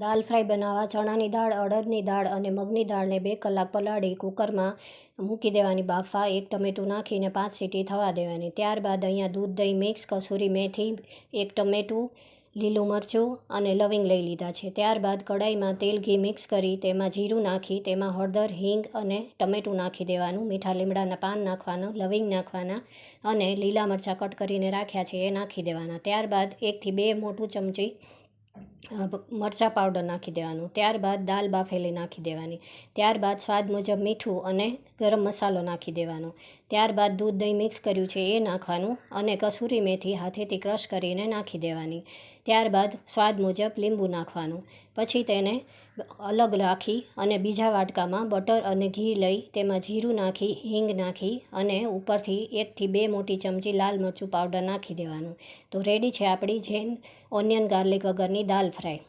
દાલ fry બનાવવા ચણાની દાળ, અડદની દાળ અને મગની દાળને 2 કલાક પલાળી કુકરમાં મૂકી દેવાની બાફા. 1 ટમેટું નાખીને 5 સીટી થવા દેવાની. ત્યારબાદ અહીંયા દૂધ, દહીં મિક્સ, કસૂરી મેથી, 1 ટમેટું, લીલું મરચું અને લવિંગ લઈ લીધા છે. ત્યારબાદ કડાઈમાં તેલ ઘી મિક્સ કરી તેમાં જીરું નાખી તેમાં હળદર, હિંગ અને ટમેટું નાખી દેવાનું. મીઠા લીમડાના પાન નાખવાના, લવિંગ નાખવાના અને લીલા મરચાં કટ કરીને રાખ્યા છે એ નાખી દેવાના. ત્યારબાદ 1 થી 2 મોટું ચમચી મરચાં પાવડર નાખી દેવાનું. ત્યારબાદ દાલ બાફેલી નાખી દેવાની. ત્યારબાદ સ્વાદ મુજબ મીઠું અને ગરમ મસાલો નાખી દેવાનો. ત્યારબાદ દૂધ, દહીં મિક્સ કર્યું છે એ નાખવાનું અને કસૂરી મેથી હાથેથી ક્રશ કરીને નાખી દેવાની. ત્યારબાદ સ્વાદ મુજબ લીંબુ નાખવાનું. પછી તેને અલગ રાખી અને બીજા વાટકામાં બટર અને ઘી લઈ તેમાં જીરું નાખી, હિંગ નાખી અને ઉપરથી 1 થી 2 મોટી ચમચી લાલ મરચું પાવડર નાખી દેવાનું. તો રેડી છે આપણી જૈન ઓનિયન ગાર્લિક વગરની દાલ ફ્રાય.